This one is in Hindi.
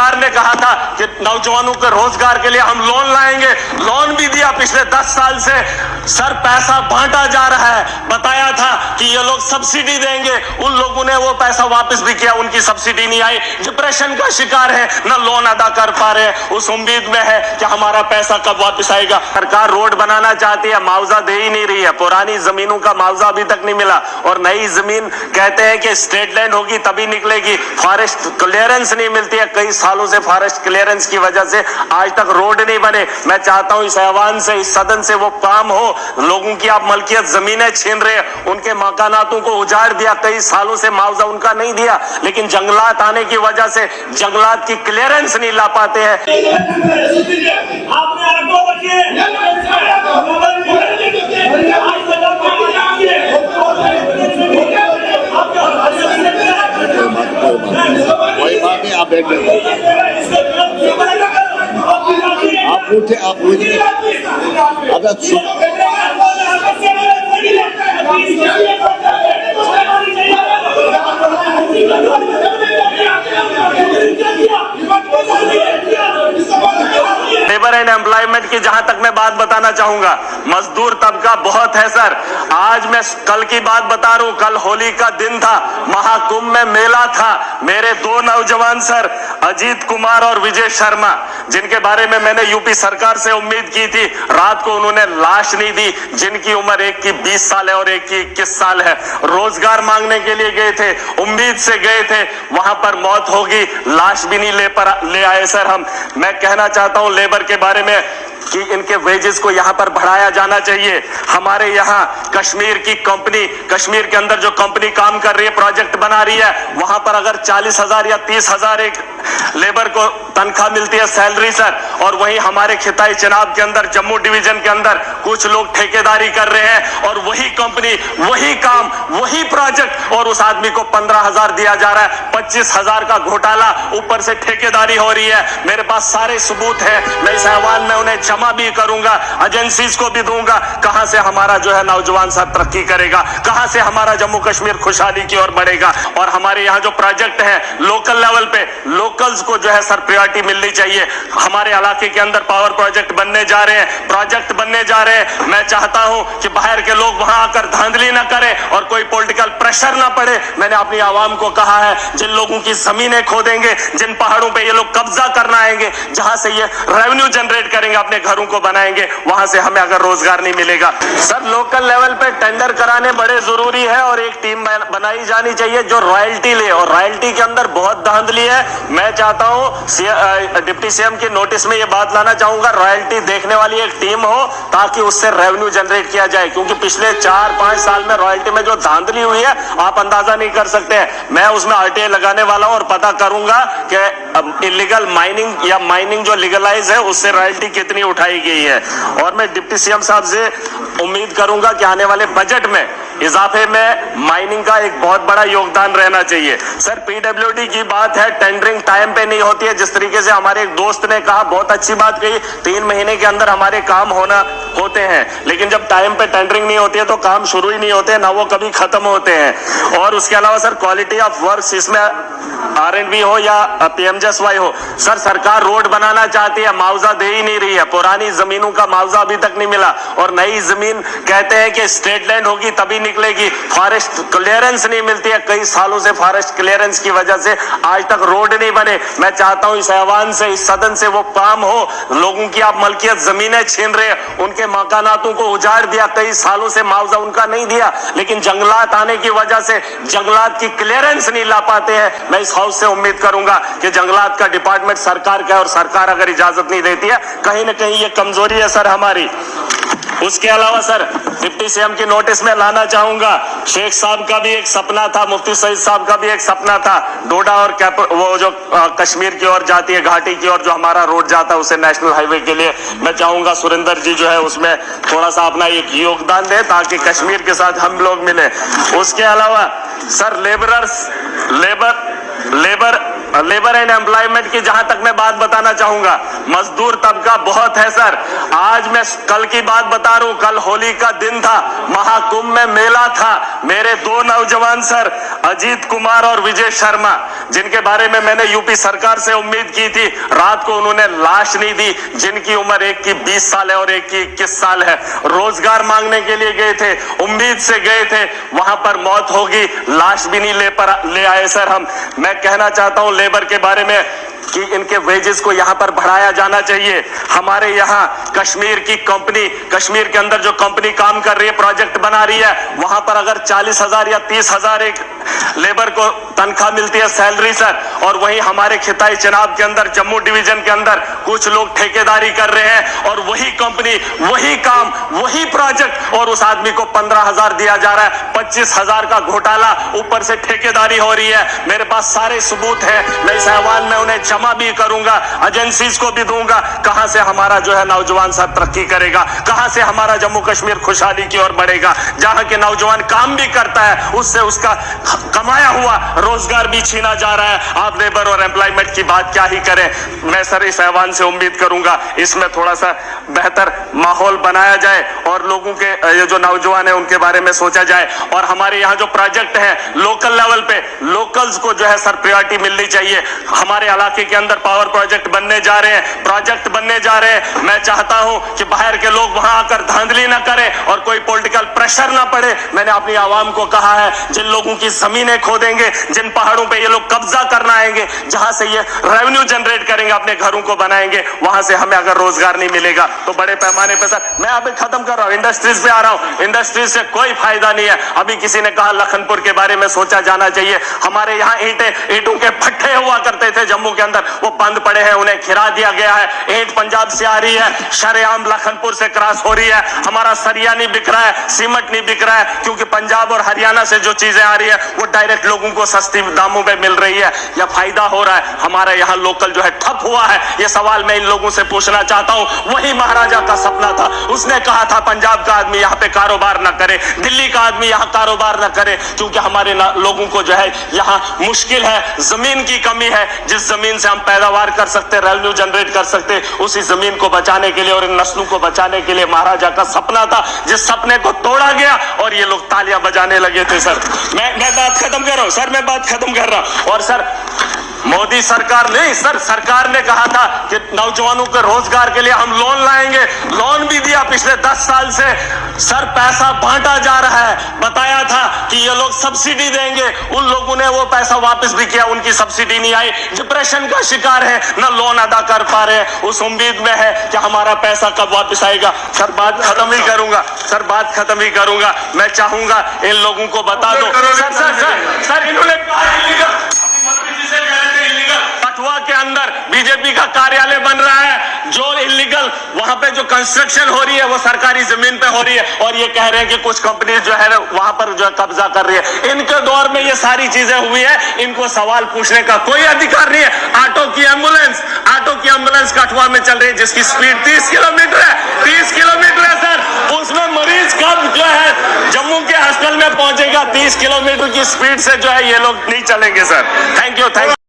सरकार ने कहा था कि नौजवानों के रोजगार के लिए हम लोन लाएंगे, लोन भी दिया। पिछले 10 साल से सर पैसा बांटा जा रहा है। बताया था कि ये लोग सब्सिडी देंगे, उन लोगों ने वो पैसा वापस भी किया, उनकी सब्सिडी नहीं आई। डिप्रेशन का शिकार है, न लोन अदा कर पा रहे, उस उम्मीद में है कि हमारा पैसा कब वापस आएगा। सरकार रोड बनाना चाहती है, मुआवजा दे ही नहीं रही है। पुरानी जमीनों का मुआवजा अभी तक नहीं मिला और नई जमीन कहते हैं कि स्टेट लैंड होगी तभी निकलेगी। फॉरेस्ट क्लियरेंस नहीं मिलती है, कई सालों से फॉरेस्ट क्लियरेंस की वजह से आज तक रोड नहीं बने। मैं चाहता हूं इस ऐवान से, इस सदन से वो काम हो। लोगों की आप मलकियत जमीनें छीन रहे, उनके मकानातों को उजाड़ दिया, कई सालों से मुआवजा उनका नहीं दिया, लेकिन जंगलात आने की वजह से जंगलात की क्लियरेंस नहीं ला पाते हैं। वही बात है, आप बैठ आप पूछे लेबर एंड एम्प्लॉयमेंट की जहां तक मैं बात बताना चाहूंगा, मजदूर तबका बहुत है सर। आज मैं कल की बात बता रहा हूं, कल होली का दिन था, महाकुंभ में मेला था। मेरे 2 नौजवान सर, अजीत कुमार और विजय शर्मा, जिनके बारे में मैंने यूपी सरकार से उम्मीद की थी, रात को उन्होंने लाश नहीं दी, जिनकी उम्र एक की 20 साल है और एक की 21 साल है। रोजगार मांगने के लिए गए थे, उम्मीद से गए थे, वहां पर मौत होगी, लाश भी नहीं ले आए सर हम। मैं कहना चाहता हूं लेबर के बारे में कि इनके वेजेस को यहां पर बढ़ाया जाना चाहिए। हमारे यहां कश्मीर की कंपनी, कश्मीर के अंदर जो कंपनी काम कर रही है, प्रोजेक्ट बना रही है, वहां पर अगर 40,000 या 30,000 एक लेबर को तनख्वाह मिलती है, सैलरी सर, और वहीं हमारे खिताई चनाब के अंदर, जम्मू डिवीजन के अंदर कुछ लोग ठेकेदारी कर रहे हैं और वही कंपनी, वही काम, वही प्रोजेक्ट, और उस आदमी को 15,000 दिया जा रहा है। 25,000 का घोटाला, ऊपर से ठेकेदारी हो रही है। मेरे पास सारे सबूत है, मैं इस अहवाल में उन्हें जमा भी करूंगा, एजेंसीज को भी दूंगा। कहां से हमारा जो है नौजवान साहब तरक्की करेगा, कहां से हमारा जम्मू कश्मीर खुशहाली की ओर बढ़ेगा। और हमारे यहाँ जो प्रोजेक्ट है लोकल लेवल पे, लोकल्स को जो है सर प्रायोरिटी मिलनी चाहिए। हमारे इलाके के अंदर पावर प्रोजेक्ट बनने जा रहे हैं, प्रोजेक्ट बनने जा रहे हैं। मैं चाहता हूं कि बाहर के लोग वहां आकर धांधली ना करें और कोई पॉलिटिकल प्रेशर ना पड़े। मैंने अपनी आवाम को कहा है, जिन लोगों की जमीनें खोदेंगे, जिन पहाड़ों पे ये लोग कब्जा करना आएंगे, जहां से ये रेवेन्यू जनरेट करेंगे, अपने घरों को बनाएंगे, वहां से हमें अगर रोजगार नहीं मिलेगा। सर लोकल लेवल पे टेंडर कराने बड़े जरूरी है और एक टीम बनाई जानी चाहिए जो रॉयल्टी ले, और रॉयल्टी के अंदर बहुत धांधली है। मैं चाहता हूं डिप्टी सीएम के नोटिस में ये बात लाना चाहूंगा, रॉयल्टी देखने वाली एक टीम हो ताकि उससे रेवेन्यू जनरेट किया जाए, क्योंकि पिछले 4-5 साल में रॉयल्टी में जो धांधली हुई है आप अंदाजा नहीं कर सकते हैं। मैं उसमें आरटीआई लगाने वाला हूं और पता करूंगा कि इलीगल माइनिंग या माइनिंग जो लीगलाइज है उससे रॉयल्टी कितनी उठाई गई है। और मैं डिप्टी सीएम साहब से उम्मीद करूंगा कि आने वाले बजट में इजाफे में माइनिंग का एक बहुत बड़ा योगदान रहना चाहिए। सर पीडब्ल्यूडी की बात है, टेंडरिंग टाइम पे नहीं होती है। जिस तरीके से हमारे एक दोस्त ने कहा, बहुत अच्छी बात कही, 3 महीने के अंदर हमारे काम होते हैं, लेकिन जब टाइम पे टेंडरिंग नहीं होती है तो काम शुरू ही नहीं होते, ना वो कभी खत्म होते हैं। और उसके अलावा सर क्वालिटी ऑफ वर्क, इसमें आरएनबी हो या पीएमजेएसवाई हो, सर सरकार रोड बनाना चाहती है, मुआवजा दे ही नहीं रही है। पुरानी जमीनों का मुआवजा अभी तक नहीं मिला और नई जमीन कहते हैं कि स्टेट लैंड होगी तभी निकलेगी। फॉरेस्ट क्लियरेंस नहीं मिलती है, कई सालों से फॉरेस्ट क्लियरेंस की वजह से आज तक रोड नहीं बने। मैं चाहता हूं इस ऐवान से, इस सदन से वो काम हो। लोगों की आप मलकियत जमीनें छीन रहे, उनके मकानातों को उजाड़ दिया, कई सालों से मुआवजा उनका नहीं दिया, लेकिन जंगलात आने की वजह से जंगलात की क्लियरेंस नहीं ला पाते हैं। मैं इस हाउस से उम्मीद करूंगा कि जंगलात का डिपार्टमेंट सरकार का है और सरकार अगर इजाजत नहीं देती है, कहीं ना कहीं ये कमजोरी है सर हमारी। उसके अलावा सर डिप्टी सीएम की नोटिस में लाना चाहूंगा, शेख साहब का भी एक सपना था, मुफ्ती सईद साहब का भी एक सपना था, डोडा और वो जो कश्मीर की ओर जाती है, घाटी की ओर जो हमारा रोड जाता है उसे नेशनल हाईवे के लिए, मैं चाहूंगा सुरेंद्र जी जो है उसमें थोड़ा सा अपना एक योगदान दे ताकि कश्मीर के साथ हम लोग मिले। उसके अलावा sir labour labour and employment की जहां तक मैं बात बताना चाहूंगा, मजदूर तबका बहुत है सर। आज मैं कल की बात बता रहा हूं, कल होली का दिन था, महाकुंभ में मेला था। मेरे दो नौजवान सर, अजीत कुमार और विजय शर्मा, जिनके बारे में मैंने यूपी सरकार से उम्मीद की थी, रात को उन्होंने लाश नहीं दी, जिनकी उम्र एक की 20 साल है और एक की 21 साल है। रोजगार मांगने के लिए गए थे, उम्मीद से गए थे, वहां पर मौत होगी, लाश भी नहीं ले आए सर हम। मैं कहना चाहता हूं लेबर के बारे में कि इनके वेजेस को यहां पर बढ़ाया जाना चाहिए। हमारे यहां कश्मीर की कंपनी, कश्मीर के अंदर जो कंपनी काम कर रही है, प्रोजेक्ट बना रही है, वहां पर अगर 40,000 या 30,000 एक लेबर को तनख्वाह मिलती है, सैलरी सर, और वहीं हमारे खिताई चनाब के अंदर, जम्मू डिवीजन के अंदर कुछ लोग ठेकेदारी कर रहे हैं और वही कंपनी, वही काम, वही प्रोजेक्ट, और उस आदमी को 15,000 दिया जा रहा है। 25,000 का घोटाला, ऊपर से ठेकेदारी हो रही है। मेरे पास सारे सबूत हैं, मैं इस अहवाल में उन्हें जमा भी करूंगा, एजेंसीज को भी दूंगा। कहां से हमारा जो है नौजवान सर तरक्की करेगा, कहां से हमारा जम्मू कश्मीर खुशहाली की ओर बढ़ेगा। जहां के नौजवान काम भी करता है, उससे उसका कमाया हुआ रोजगार भी छीना जा रहा है। आप लेबर और एम्प्लॉयमेंट की बात क्या ही करें। मैं सर इस ऐवान से उम्मीद करूंगा इसमें थोड़ा सा बेहतर माहौल बनाया जाए और लोगों के ये जो नौजवान है उनके बारे में सोचा जाए। और हमारे यहाँ जो प्रोजेक्ट है लोकल लेवल पे, लोकल्स को जो है सर प्रायोरिटी मिलनी चाहिए। हमारे इलाके के अंदर पावर प्रोजेक्ट बनने जा रहे हैं, प्रोजेक्ट बनने जा रहे हैं। मैं चाहता हूं कि बाहर के लोग वहां आकर धांधली ना करें और कोई पॉलिटिकल प्रेशर ना पड़े। मैंने अपनी आवाम को कहा है, जिन लोगों की जमीनें खोदेंगे, जिन पहाड़ों पे ये लोग कब्जा करना आएंगे, जहां से ये रेवेन्यू जनरेट करेंगे, अपने घरों को बनाएंगे, वहां से हमें अगर रोजगार नहीं मिलेगा तो बड़े पैमाने पर सर, मैं अभी खत्म कर रहा हूं, इंडस्ट्रीज पे आ रहा हूं। इंडस्ट्रीज से कोई फायदा नहीं है। अभी किसी ने कहा लखनपुर के बारे में सोचा जाना चाहिए। हमारे यहाँ ईंटों के भट्ठे हुआ करते थे जम्मू के अंदर, वो बंद पड़े हैं, उन्हें खिरा दिया गया है। ईंट पंजाब से आ रही है, शरेआम लखनपुर से क्रॉस हो रही है। हमारा सरिया नहीं बिक रहा है, सीमेंट नहीं बिक रहा है, क्योंकि पंजाब और हरियाणा से जो चीजें आ रही है वो डायरेक्ट लोगों को सस्ती दामों में मिल रही है, या फायदा हो रहा है। हमारा यहाँ लोकल जो है ठप हुआ है। ये सवाल मैं इन लोगों से पूछना चाहता हूँ। वही महाराजा का सपना था, उसने कहा था पंजाब का आदमी यहाँ पे कारोबार न करे, दिल्ली का आदमी यहाँ कारोबार न करे, क्योंकि हमारे लोगों को जो है यहाँ मुश्किल है, जमीन की कमी है। जिस जमीन से हम पैदावार कर सकते, रेवेन्यू जनरेट कर सकते, उसी जमीन को बचाने के लिए और इन नस्लों को बचाने के लिए महाराजा का सपना था, जिस सपने को तोड़ा गया और ये लोग तालियां बजाने लगे थे। सर मैं बात खत्म कर रहा हूं सर, मैं बात खत्म कर रहा हूं। और सर मोदी सरकार नहीं, सर सरकार ने कहा था कि नौजवानों के रोजगार के लिए हम लोन लाएंगे, लोन भी दिया पिछले 10 साल से। सर पैसा बांटा जा रहा है, बताया था कि ये लोग सब्सिडी देंगे, उन लोगों ने वो पैसा वापस भी किया, उनकी सब्सिडी नहीं आई, डिप्रेशन का शिकार है, ना लोन अदा कर पा रहे हैं। उस उम्मीद में है कि हमारा पैसा कब वापस आएगा। सर बात खत्म ही करूंगा, सर बात खत्म ही करूंगा। मैं चाहूंगा इन लोगों को बता दो सर, सर सर सर इन्होंने कठुआ के अंदर बीजेपी का कार्यालय बन रहा है, जो इलीगल वहां पे जो कंस्ट्रक्शन हो रही है वो सरकारी जमीन पे हो रही है, और ये कह रहे हैं कि कुछ कंपनी जो है वहां पर जो है कब्जा कर रही है। इनके दौर में ये सारी चीजें हुई है, इनको सवाल पूछने का कोई अधिकार नहीं है। ऑटो की एम्बुलेंस कठुआ में चल रही है, जिसकी स्पीड 30 किलोमीटर है, 30 किलोमीटर है सर। उसमें मरीज कब जो है जम्मू के हॉस्पिटल में पहुंचेगा? 30 किलोमीटर की स्पीड से जो है ये लोग नहीं चलेंगे सर। Thank you.